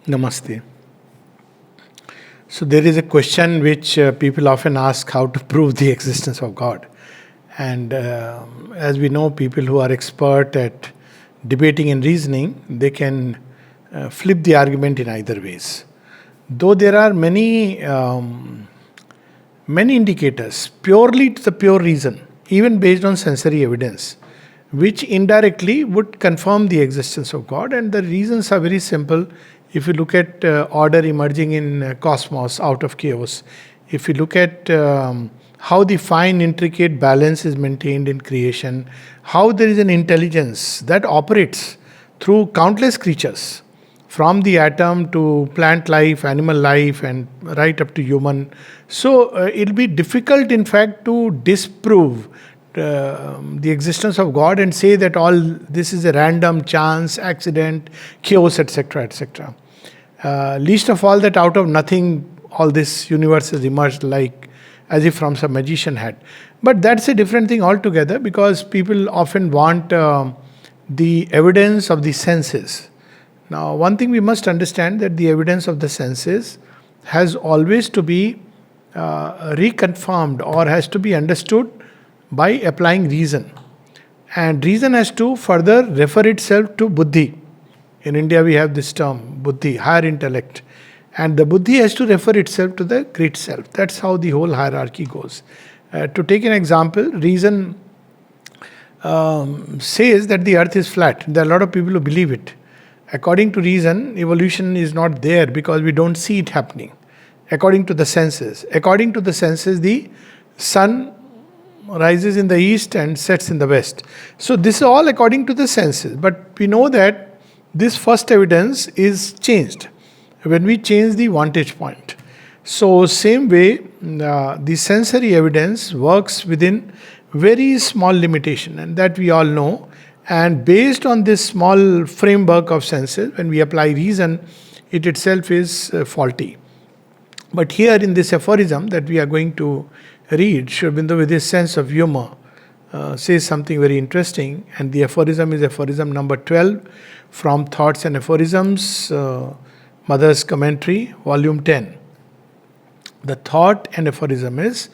Namaste. So there is a question which people often ask: how to prove the existence of God? And as we know, people who are expert at debating and reasoning, they can flip the argument in either ways. Though there are many indicators, purely to the pure reason, even based on sensory evidence, which indirectly would confirm the existence of God. And the reasons are very simple. If you look at order emerging in cosmos out of chaos, if you look at how the fine, intricate balance is maintained in creation, how there is an intelligence that operates through countless creatures, from the atom to plant life, animal life, and right up to human. So it'll be difficult, in fact, to disprove the existence of God and say that all this is a random chance, accident, chaos, etc., etc. Least of all, that out of nothing, all this universe has emerged like as if from some magician hat. But that's a different thing altogether, because people often want the evidence of the senses. Now, one thing we must understand, that the evidence of the senses has always to be reconfirmed or has to be understood by applying reason. And reason has to further refer itself to buddhi. In India, we have this term, buddhi, higher intellect. And the buddhi has to refer itself to the great self. That's how the whole hierarchy goes. To take an example, reason says that the earth is flat. There are a lot of people who believe it. According to reason, evolution is not there because we don't see it happening. According to the senses. According to the senses, the sun rises in the east and sets in the west. So this is all according to the senses. But we know that this first evidence is changed when we change the vantage point. So same way, the sensory evidence works within very small limitation, and that we all know. And based on this small framework of senses, when we apply reason, it itself is faulty. But here in this aphorism that we are going to read, Sri Aurobindo, with his sense of humor, says something very interesting. And the aphorism is aphorism number 12 from Thoughts and Aphorisms, Mother's Commentary, volume 10. The thought and aphorism is: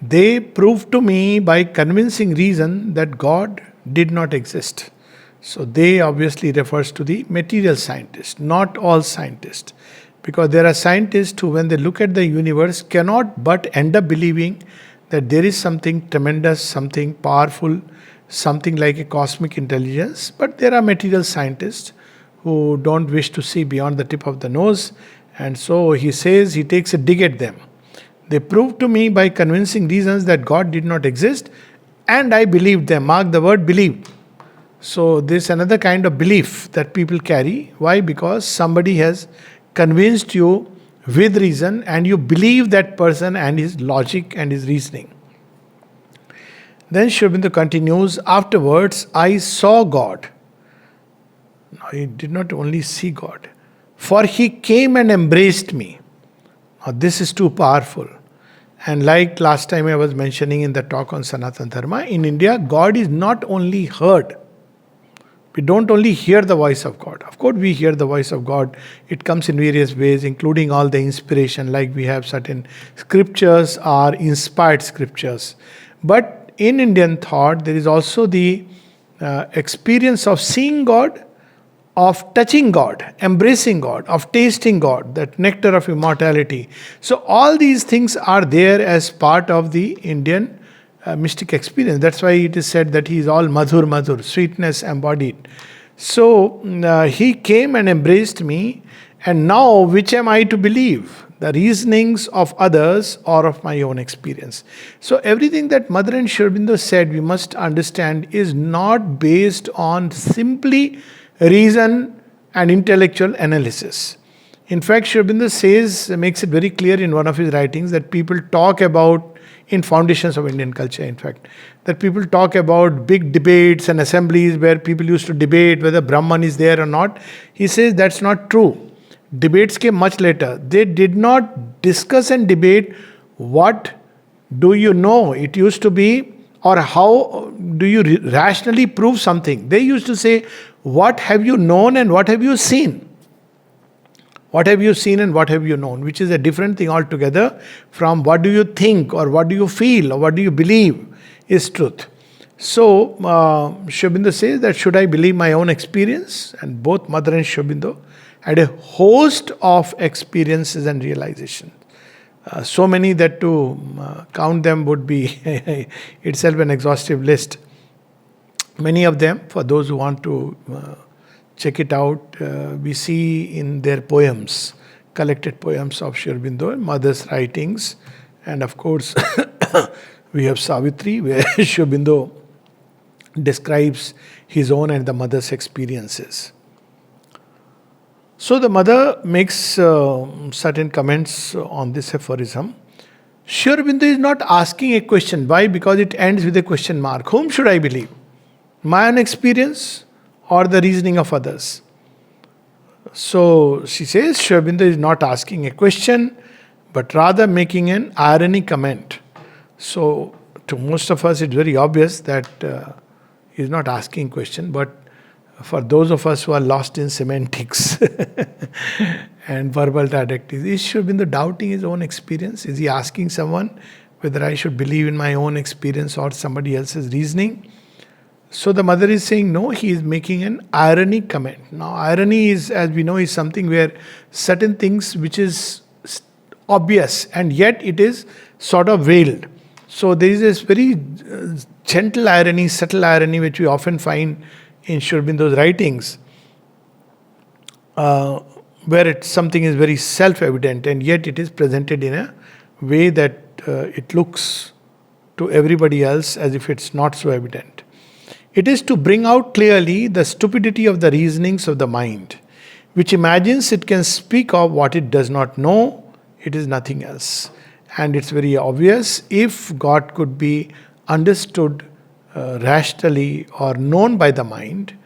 they prove to me by convincing reason that God did not exist. So they obviously refers to the material scientist, not all scientists. Because there are scientists who, when they look at the universe, cannot but end up believing that there is something tremendous, something powerful, something like a cosmic intelligence. But there are material scientists who don't wish to see beyond the tip of the nose. And so he says, he takes a dig at them. They proved to me by convincing reasons that God did not exist, and I believed them. Mark the word believe. So this is another kind of belief that people carry. Why? Because somebody has convinced you with reason, and you believe that person and his logic and his reasoning. Then Sri Aurobindo continues, afterwards I saw God. Now he did not only see God, for he came and embraced me. Now this is too powerful. And like last time I was mentioning in the talk on Sanatana Dharma, in India, God is not only heard. We don't only hear the voice of God. Of course, we hear the voice of God. It comes in various ways, including all the inspiration, like we have certain scriptures are inspired scriptures. But in Indian thought, there is also the experience of seeing God, of touching God, embracing God, of tasting God, that nectar of immortality. So all these things are there as part of the Indian mystic experience. That's why it is said that he is all madhur madhur, sweetness embodied. So he came and embraced me, and now which am I to believe? The reasonings of others or of my own experience. So everything that Mother and Sri Aurobindo said, we must understand, is not based on simply reason and intellectual analysis. In fact, Sri Aurobindo says, makes it very clear in one of his writings, that people talk about, in Foundations of Indian Culture, in fact, that people talk about big debates and assemblies where people used to debate whether Brahman is there or not. He says that's not true. Debates came much later. They did not discuss and debate what do you know. It used to be, or how do you rationally prove something. They used to say, what have you known and what have you seen? What have you seen and what have you known? Which is a different thing altogether from what do you think or what do you feel or what do you believe is truth. So, Sri Aurobindo says that should I believe my own experience? And both Mother and Sri Aurobindo had a host of experiences and realizations. So many that to count them would be itself an exhaustive list. Many of them, for those who want to check it out, we see in their poems, collected poems of Sri Aurobindo, Mother's writings, and of course we have Savitri, where Sri Aurobindo describes his own and the mother's experiences. So the mother makes certain comments on this aphorism. Sri Aurobindo is not asking a question. Why? Because it ends with a question mark. Whom should I believe? My own experience or the reasoning of others? So she says Sri Aurobindo is not asking a question, but rather making an ironic comment. So to most of us it's very obvious that he is not asking question, but for those of us who are lost in semantics and verbal dialectics, is Sri Aurobindo doubting his own experience? Is he asking someone whether I should believe in my own experience or somebody else's reasoning? So the mother is saying no, he is making an ironic comment. Now irony is, as we know, is something where certain things which is obvious and yet it is sort of veiled. So there is this very gentle irony, subtle irony which we often find in Sri Aurobindo's writings, where something is very self-evident and yet it is presented in a way that it looks to everybody else as if it's not so evident. It is to bring out clearly the stupidity of the reasonings of the mind, which imagines it can speak of what it does not know. It is nothing else. And it's very obvious, if God could be understood rationally or known by the mind,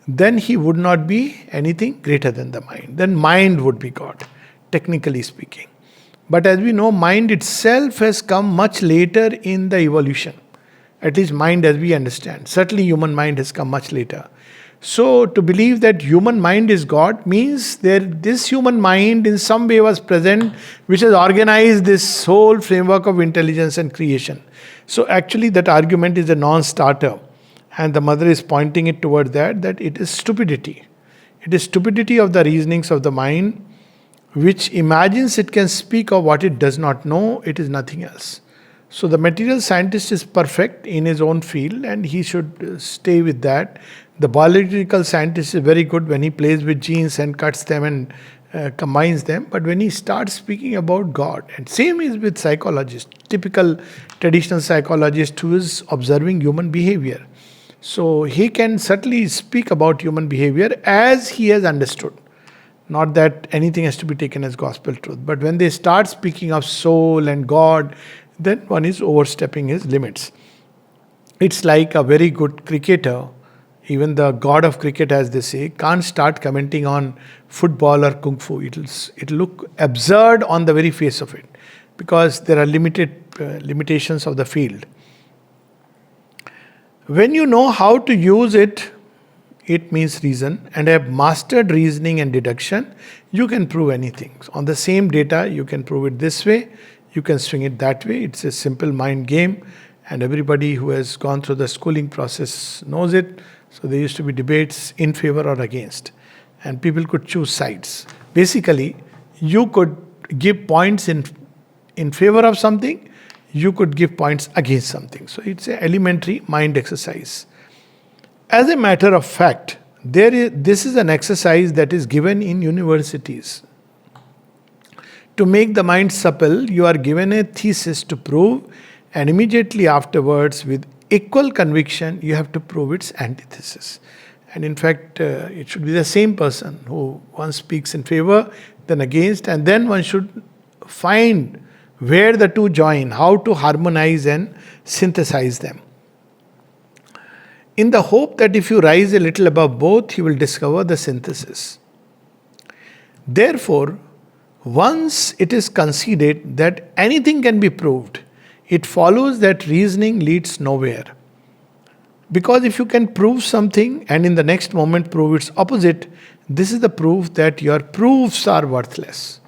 then he would not be anything greater than the mind. Then mind would be God, technically speaking. But as we know, mind itself has come much later in the evolution. At least mind as we understand. Certainly human mind has come much later. So to believe that human mind is God means this human mind in some way was present, which has organized this whole framework of intelligence and creation. So actually that argument is a non-starter. And the mother is pointing it towards that it is stupidity. It is stupidity of the reasonings of the mind, which imagines it can speak of what it does not know. It is nothing else. So the material scientist is perfect in his own field and he should stay with that. The biological scientist is very good when he plays with genes and cuts them and combines them. But when he starts speaking about God, and same is with psychologists, typical traditional psychologist who is observing human behavior. So he can certainly speak about human behavior as he has understood. Not that anything has to be taken as gospel truth. But when they start speaking of soul and God, then one is overstepping his limits. It's like a very good cricketer, even the god of cricket as they say, can't start commenting on football or kung fu. It'll look absurd on the very face of it because there are limitations of the field. When you know how to use it, it means reason, and have mastered reasoning and deduction, you can prove anything. So on the same data, you can prove it this way, you can swing it that way. It's a simple mind game, and everybody who has gone through the schooling process knows it. So there used to be debates in favor or against, and people could choose sides. Basically, you could give points in favor of something, you could give points against something. So it's an elementary mind exercise. As a matter of fact, this is an exercise that is given in universities. To make the mind supple, you are given a thesis to prove, and immediately afterwards, with equal conviction, you have to prove its antithesis. And in fact, it should be the same person who one speaks in favor, then against, and then one should find where the two join, how to harmonize and synthesize them. In the hope that if you rise a little above both, you will discover the synthesis. Therefore, once it is conceded that anything can be proved, it follows that reasoning leads nowhere. Because if you can prove something and in the next moment prove its opposite, this is the proof that your proofs are worthless.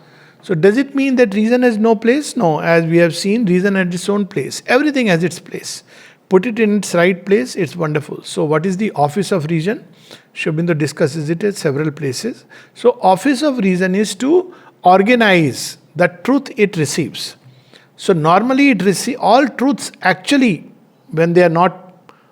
So, does it mean that reason has no place? No, as we have seen, reason has its own place. Everything has its place. Put it in its right place, it's wonderful. So, what is the office of reason? Sri Aurobindo discusses it at several places. So, office of reason is to organize the truth it receives. So, normally it receives all truths actually, when they are not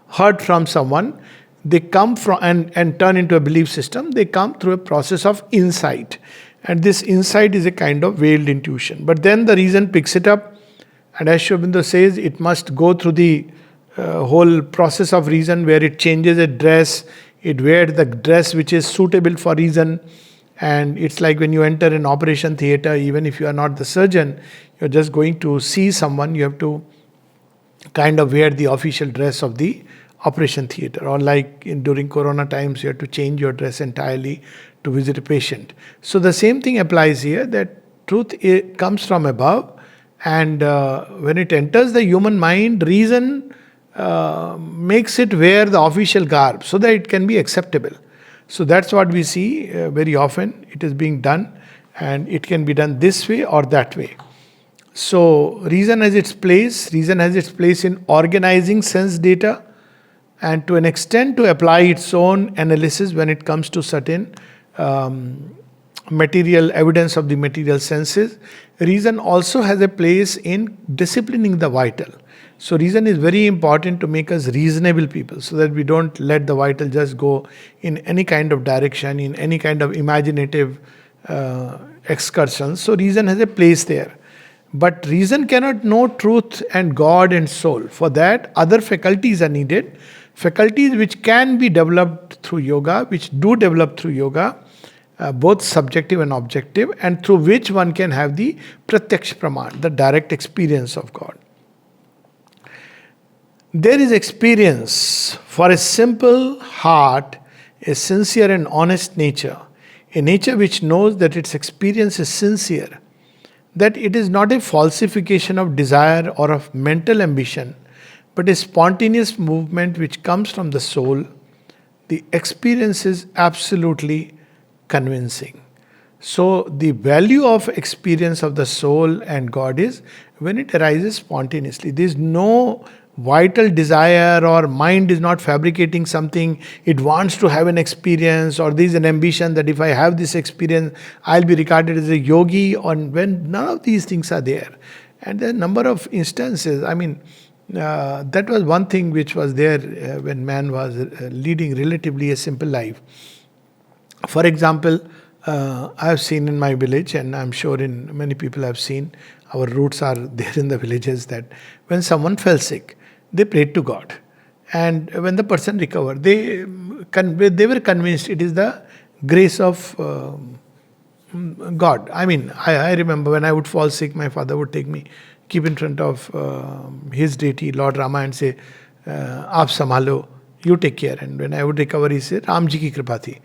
heard from someone, they come from and turn into a belief system, they come through a process of insight. And this insight is a kind of veiled intuition. But then the reason picks it up, and as Sri Aurobindo says, it must go through the whole process of reason where it changes a dress, it wears the dress which is suitable for reason. And it's like when you enter an operation theater, even if you are not the surgeon, you're just going to see someone, you have to kind of wear the official dress of the operation theater. Or like during Corona times, you have to change your dress entirely to visit a patient. So the same thing applies here, that truth comes from above, and when it enters the human mind, reason makes it wear the official garb so that it can be acceptable. So that's what we see very often. It is being done, and it can be done this way or that way. So reason has its place. Reason has its place in organizing sense data, and to an extent to apply its own analysis when it comes to certain material evidence of the material senses. Reason also has a place in disciplining the vital. So reason is very important to make us reasonable people, so that we don't let the vital just go in any kind of direction, in any kind of imaginative excursions. So reason has a place there. But reason cannot know truth and God and soul. For that, other faculties are needed. Faculties which can be developed through yoga, which do develop through yoga, both subjective and objective, and through which one can have the pratyaksh praman, the direct experience of God. There is experience for a simple heart, a sincere and honest nature, a nature which knows that its experience is sincere, that it is not a falsification of desire or of mental ambition, but a spontaneous movement which comes from the soul. The experience is absolutely convincing. So, the value of experience of the soul and God is when it arises spontaneously. There is no vital desire, or mind is not fabricating something, it wants to have an experience, or there is an ambition that if I have this experience, I'll be regarded as a yogi, or when none of these things are there. And there are a number of instances. I mean, that was one thing which was there when man was leading relatively a simple life. For example, I have seen in my village, and I'm sure in many people have seen, our roots are there in the villages, that when someone fell sick, they prayed to God. And when the person recovered, they were convinced it is the grace of God. I mean, I remember when I would fall sick, my father would take me, keep in front of his deity, Lord Rama, and say, Aap sambhalo, you take care. And when I would recover, he said, Ram ji ki kripa thi.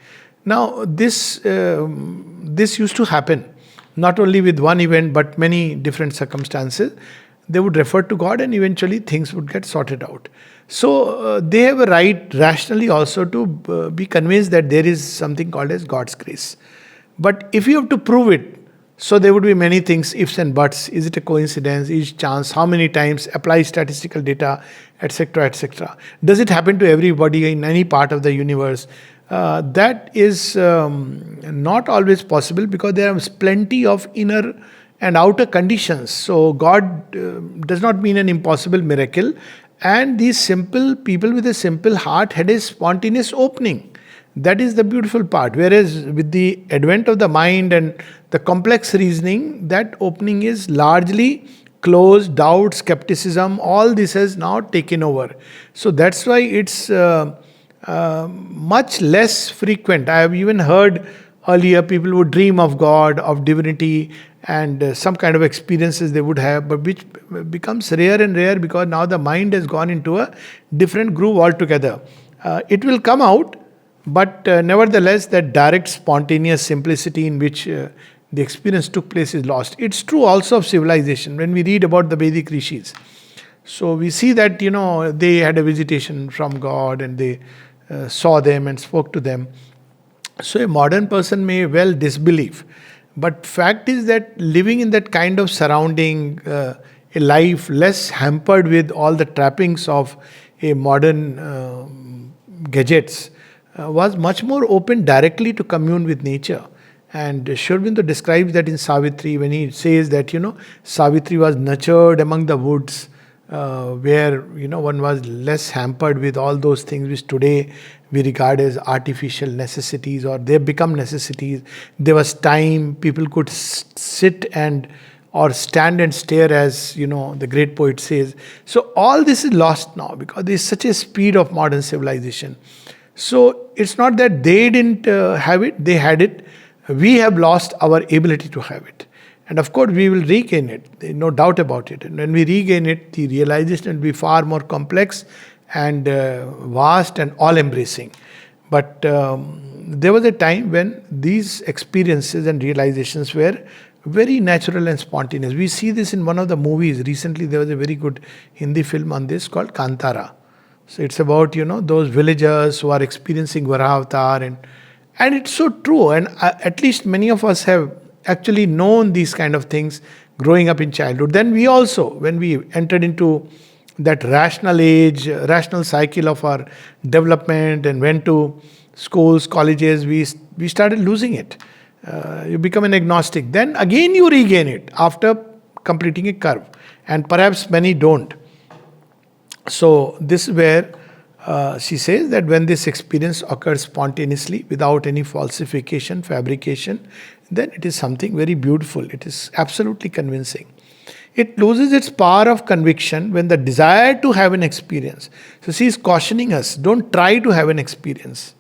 Now, this used to happen, not only with one event, but many different circumstances. They would refer to God, and eventually things would get sorted out. So, they have a right rationally also to be convinced that there is something called as God's grace. But if you have to prove it, so there would be many things, ifs and buts. Is it a coincidence? Is it chance? How many times? Apply statistical data, etc., etc. Does it happen to everybody in any part of the universe? That is not always possible, because there are plenty of inner and outer conditions. So God does not mean an impossible miracle. And these simple people with a simple heart had a spontaneous opening. That is the beautiful part. Whereas with the advent of the mind and the complex reasoning, that opening is largely closed, doubt, skepticism, all this has now taken over. So that's why it's much less frequent. I have even heard earlier people would dream of God, of divinity, and some kind of experiences they would have, but which becomes rare and rare because now the mind has gone into a different groove altogether. It will come out, but nevertheless, that direct, spontaneous simplicity in which the experience took place is lost. It's true also of civilization. When we read about the Vedic rishis, So we see that, they had a visitation from God and they saw them and spoke to them. So a modern person may well disbelieve. But fact is that living in that kind of surrounding, a life less hampered with all the trappings of a modern gadgets, was much more open directly to commune with nature. And Sri Aurobindo describes that in Savitri when he says that, Savitri was nurtured among the woods, where one was less hampered with all those things which today we regard as artificial necessities, or they become necessities. There was time, people could sit and or stand and stare, as the great poet says. So all this is lost now because there is such a speed of modern civilization. So it's not that they didn't have it, they had it. We have lost our ability to have it. And of course, we will regain it, no doubt about it. And when we regain it, the realization will be far more complex and vast and all embracing. But there was a time when these experiences and realizations were very natural and spontaneous. We see this in one of the movies. Recently, there was a very good Hindi film on this called Kantara. So it's about, those villagers who are experiencing Varavatar, and it's so true. And at least many of us have actually known these kind of things growing up in childhood. Then we also, when we entered into that rational age, rational cycle of our development and went to schools, colleges, we started losing it. You become an agnostic. Then again you regain it after completing a curve. And perhaps many don't. So this is where she says that when this experience occurs spontaneously without any falsification, fabrication, then it is something very beautiful. It is absolutely convincing. It loses its power of conviction when the desire to have an experience. So she is cautioning us, don't try to have an experience.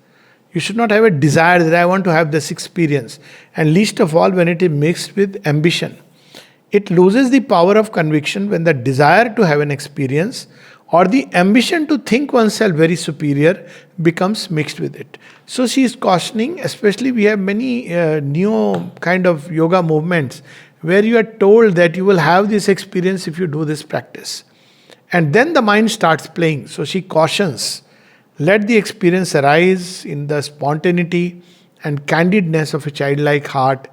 You should not have a desire that I want to have this experience. And least of all when it is mixed with ambition. It loses the power of conviction when the desire to have an experience or the ambition to think oneself very superior becomes mixed with it. So she is cautioning, especially we have many new kind of yoga movements where you are told that you will have this experience if you do this practice. And then the mind starts playing. So she cautions, let the experience arise in the spontaneity and candidness of a childlike heart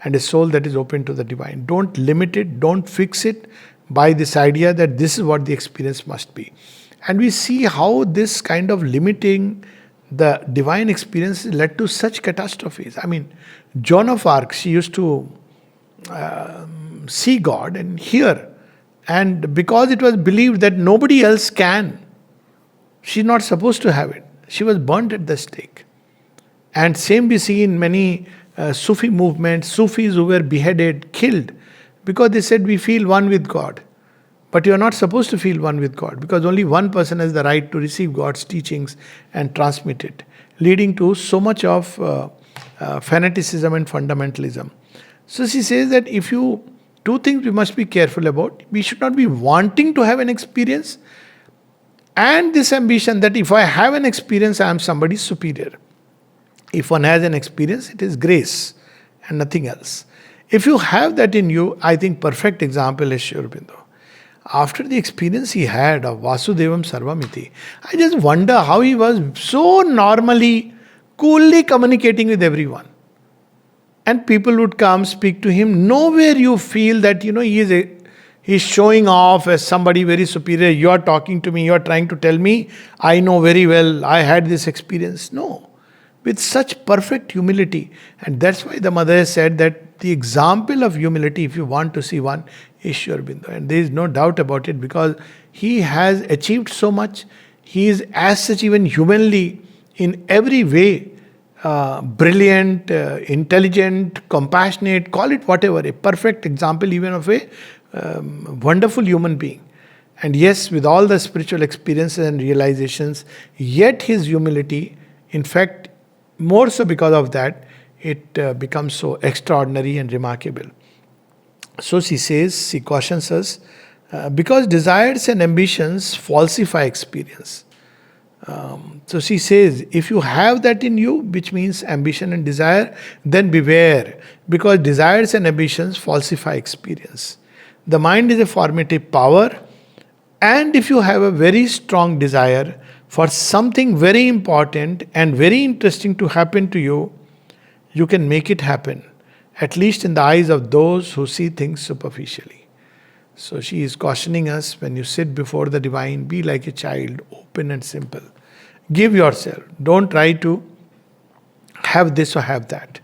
and a soul that is open to the divine. Don't limit it, don't fix it by this idea that this is what the experience must be. And we see how this kind of limiting the divine experience led to such catastrophes. I mean, Joan of Arc, she used to see God and hear. And because it was believed that nobody else can, she's not supposed to have it. She was burnt at the stake. And same we see in many Sufi movements, Sufis who were beheaded, killed, because they said we feel one with God. But you are not supposed to feel one with God, because only one person has the right to receive God's teachings and transmit it, leading to so much of fanaticism and fundamentalism. So she says that two things we must be careful about. We should not be wanting to have an experience, and this ambition that if I have an experience, I am somebody superior. If one has an experience, it is grace and nothing else. If you have that in you, I think perfect example is Sri Aurobindo. After the experience he had of Vasudevam Sarvamiti, I just wonder how he was so normally, coolly communicating with everyone. And people would come, speak to him. Nowhere you feel that, he's showing off as somebody very superior. You are talking to me, you are trying to tell me, I know very well, I had this experience. No. With such perfect humility. And that's why the mother has said that the example of humility, if you want to see one, is Sri Aurobindo. And there is no doubt about it, because he has achieved so much. He is as such even humanly, in every way, brilliant, intelligent, compassionate, call it whatever, a perfect example even of a wonderful human being. And yes, with all the spiritual experiences and realizations, yet his humility, in fact, more so because of that, it becomes so extraordinary and remarkable. So she cautions us, because desires and ambitions falsify experience. So she says, if you have that in you, which means ambition and desire, then beware, because desires and ambitions falsify experience. The mind is a formative power, And if you have a very strong desire for something very important and very interesting to happen to you, you can make it happen, at least in the eyes of those who see things superficially. So she is cautioning us, when you sit before the divine, be like a child, open and simple. Give yourself. Don't try to have this or have that.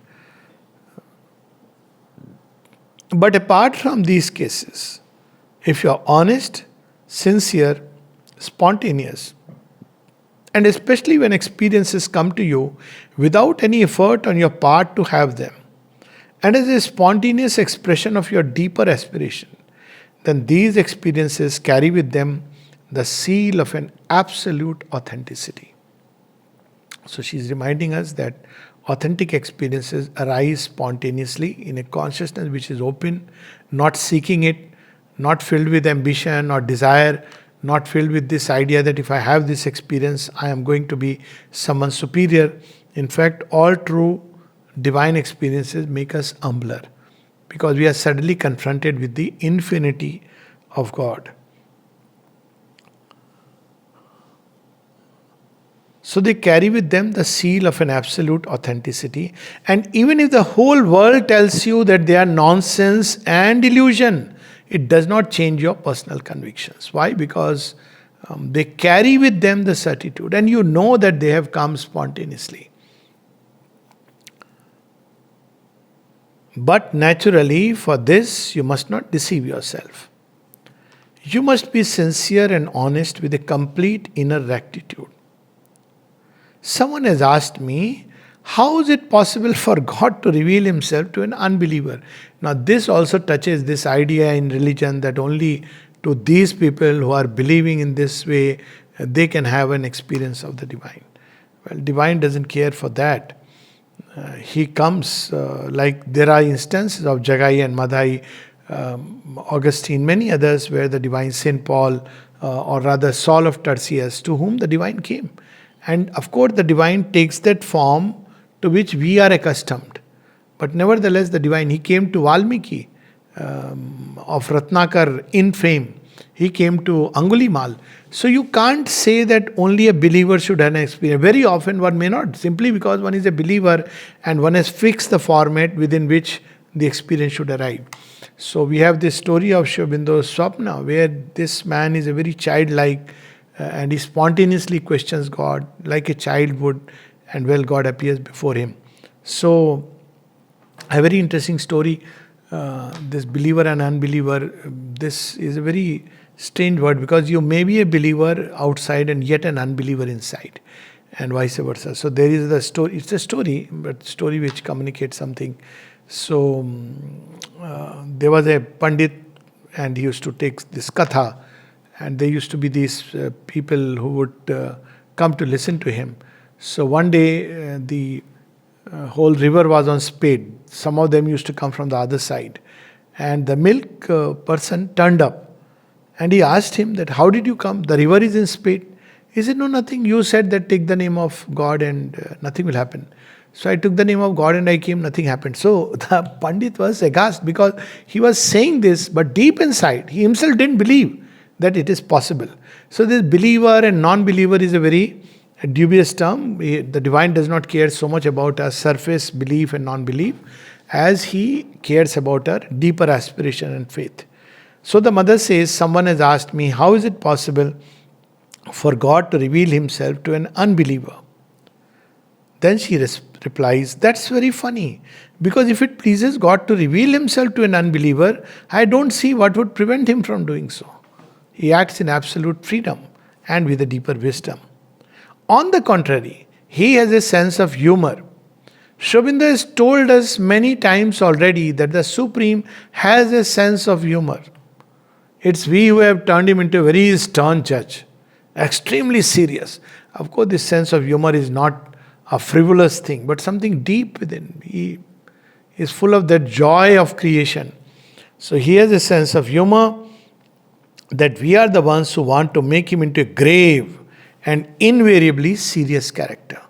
But apart from these cases, if you are honest, sincere, spontaneous, and especially when experiences come to you without any effort on your part to have them, and as a spontaneous expression of your deeper aspiration, then these experiences carry with them the seal of an absolute authenticity. So she is reminding us that authentic experiences arise spontaneously in a consciousness which is open, not seeking it, not filled with ambition or desire, not filled with this idea that if I have this experience, I am going to be someone superior. In fact, all true divine experiences make us humbler because we are suddenly confronted with the infinity of God. So they carry with them the seal of an absolute authenticity. And even if the whole world tells you that they are nonsense and illusion, it does not change your personal convictions. Why? Because they carry with them the certitude, and you know that they have come spontaneously. But naturally, for this, you must not deceive yourself. You must be sincere and honest with a complete inner rectitude. Someone has asked me, how is it possible for God to reveal himself to an unbeliever? Now, this also touches this idea in religion that only to these people who are believing in this way, they can have an experience of the divine. Well, divine doesn't care for that. He comes, like there are instances of Jagai and Madhai, Augustine, many others where the divine Saint Paul, or rather Saul of Tarsus, to whom the divine came. And of course, the divine takes that form to which we are accustomed. But nevertheless, the divine, he came to Valmiki of Ratnakar in fame. He came to Angulimal. So you can't say that only a believer should have an experience. Very often one may not, simply because one is a believer and one has fixed the format within which the experience should arrive. So we have this story of Sri Aurobindo's Swapna, where this man is a very childlike and he spontaneously questions God like a child would, and well, God appears before him. So, a very interesting story. This believer and unbeliever, this is a very strange word because you may be a believer outside and yet an unbeliever inside, and vice versa. So, there is the story, it's a story, but story which communicates something. So, there was a Pandit and he used to take this katha. And there used to be these people who would come to listen to him. So one day the whole river was on spade. Some of them used to come from the other side. And the milk person turned up. And he asked him that, how did you come? The river is in spade. He said, no, nothing. You said that take the name of God and nothing will happen. So I took the name of God and I came, nothing happened. So the Pandit was aghast because he was saying this, but deep inside, he himself didn't believe that it is possible. So this believer and non-believer is a very dubious term. The divine does not care so much about our surface belief and non-belief as he cares about our deeper aspiration and faith. So the mother says, someone has asked me, how is it possible for God to reveal himself to an unbeliever? Then she replies, that's very funny. Because if it pleases God to reveal himself to an unbeliever, I don't see what would prevent him from doing so. He acts in absolute freedom and with a deeper wisdom. On the contrary, he has a sense of humor. Sri Aurobindo has told us many times already that the Supreme has a sense of humor. It's we who have turned him into a very stern judge, extremely serious. Of course, this sense of humor is not a frivolous thing, but something deep within. He is full of that joy of creation. So he has a sense of humor, that we are the ones who want to make him into a grave and invariably serious character.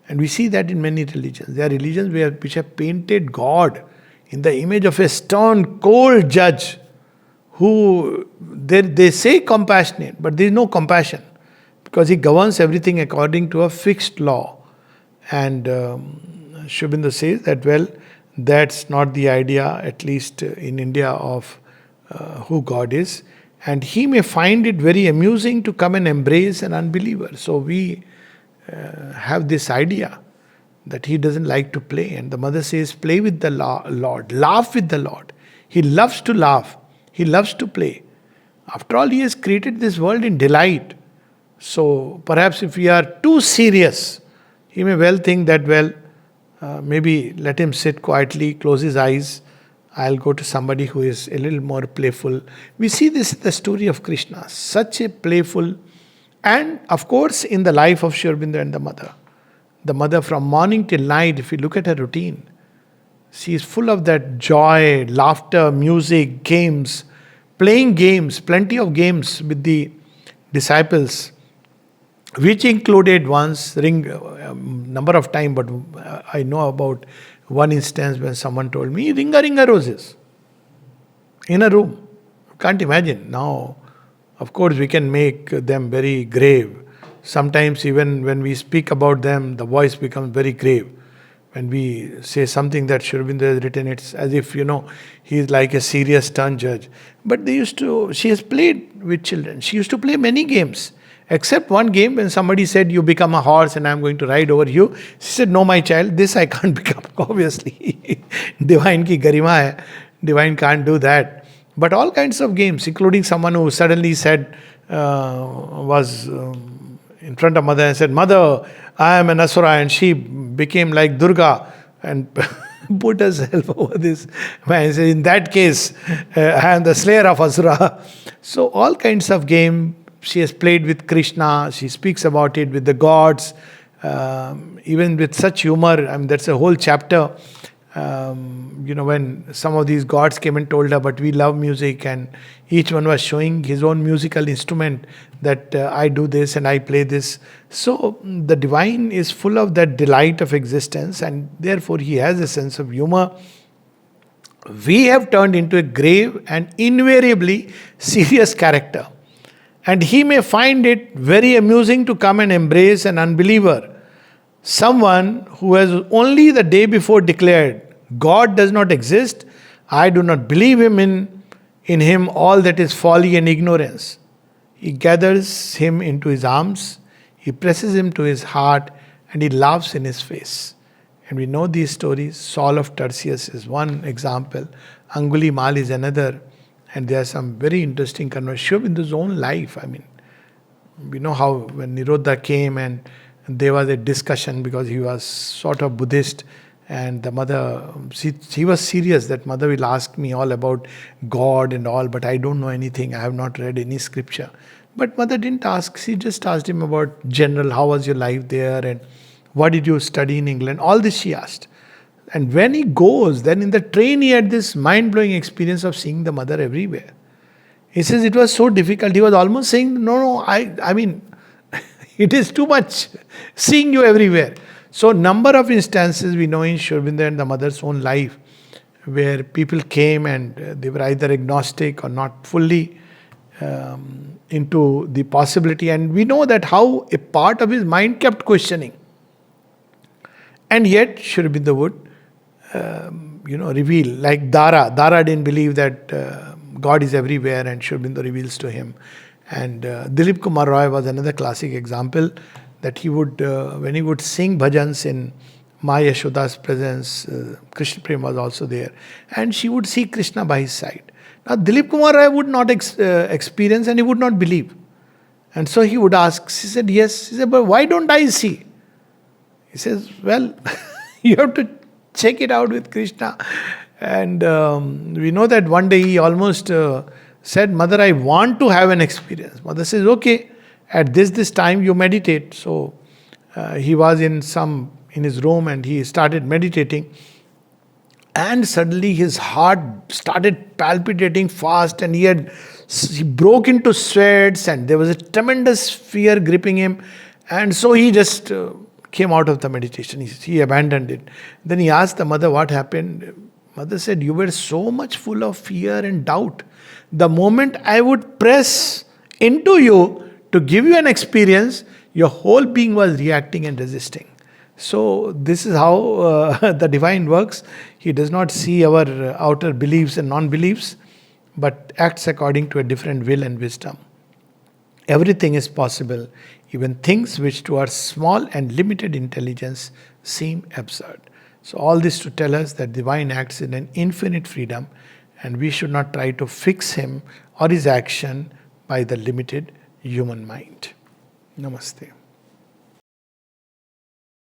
And we see that in many religions. There are religions which have painted God in the image of a stern, cold judge who they say compassionate, but there is no compassion because he governs everything according to a fixed law. And Sri Aurobindo says that, well, that's not the idea, at least in India, of who God is. And he may find it very amusing to come and embrace an unbeliever. So we have this idea that he doesn't like to play. And the mother says, play with the Lord, laugh with the Lord. He loves to laugh, he loves to play. After all, he has created this world in delight. So perhaps if we are too serious, he may well think that, well, maybe let him sit quietly, close his eyes. I'll go to somebody who is a little more playful. We see this in the story of Krishna, such a playful, and of course in the life of Sri Aurobindo and the mother. The mother from morning till night, if you look at her routine, she is full of that joy, laughter, music, games, playing games, plenty of games with the disciples, which included once number of time, but I know about one instance when someone told me, ringa roses in a room. Can't imagine. Now, of course, we can make them very grave. Sometimes even when we speak about them, the voice becomes very grave. When we say something that Sri Aurobindo has written, it's as if, he is like a serious stern judge. But she has played with children. She used to play many games. Except one game when somebody said, you become a horse and I'm going to ride over you. She said, no, my child, this I can't become. Obviously, divine ki garima hai. Divine can't do that. But all kinds of games, including someone who suddenly said, was in front of mother and said, Mother, I am an Asura, and she became like Durga and put herself over this. In that case, I am the slayer of Asura. So all kinds of game. She has played with Krishna, she speaks about it with the gods, even with such humor. That's a whole chapter. When some of these gods came and told her, but we love music, and each one was showing his own musical instrument, that I do this and I play this. So the divine is full of that delight of existence, and therefore he has a sense of humor. We have turned into a grave and invariably serious character. And he may find it very amusing to come and embrace an unbeliever, someone who has only the day before declared, God does not exist, I do not believe in him all that is folly and ignorance. He gathers him into his arms, he presses him to his heart, and he laughs in his face. And we know these stories. Saul of Tarsus is one example, Angulimal is another. And there are some very interesting conversations in his own life. We know how when Nirodha came and there was a discussion because he was sort of Buddhist, and the mother, she was serious that mother will ask me all about God and all, but I don't know anything. I have not read any scripture. But mother didn't ask. She just asked him about general, how was your life there and what did you study in England? All this she asked. And when he goes, then in the train he had this mind-blowing experience of seeing the mother everywhere. He says it was so difficult. He was almost saying, no, I mean, it is too much seeing you everywhere. So number of instances we know in Sri Aurobindo and the mother's own life where people came and they were either agnostic or not fully into the possibility. And we know that how a part of his mind kept questioning. And yet Sri Aurobindo would reveal, like Dara. Dara didn't believe that God is everywhere, and Sri Aurobindo reveals to him. And Dilip Kumar Roy was another classic example, that he would, when he would sing bhajans in Ma Yashoda's presence, Krishna Prema was also there, and she would see Krishna by his side. Now Dilip Kumar Roy would not experience, and he would not believe. And so he would ask, she said, yes. He said, but why don't I see? He says, well, you have to check it out with Krishna. And we know that one day he almost said, Mother, I want to have an experience. Mother says, okay, at this time you meditate. So he was in his room and he started meditating. And suddenly his heart started palpitating fast, and he broke into sweats, and there was a tremendous fear gripping him. And so he just came out of the meditation. He abandoned it. Then he asked the mother what happened. Mother said, you were so much full of fear and doubt. The moment I would press into you to give you an experience, your whole being was reacting and resisting. So, this is how the divine works. He does not see our outer beliefs and non beliefs, but acts according to a different will and wisdom. Everything is possible, even things which to our small and limited intelligence seem absurd. So, all this to tell us that divine acts in an infinite freedom, and we should not try to fix him or his action by the limited human mind. Namaste.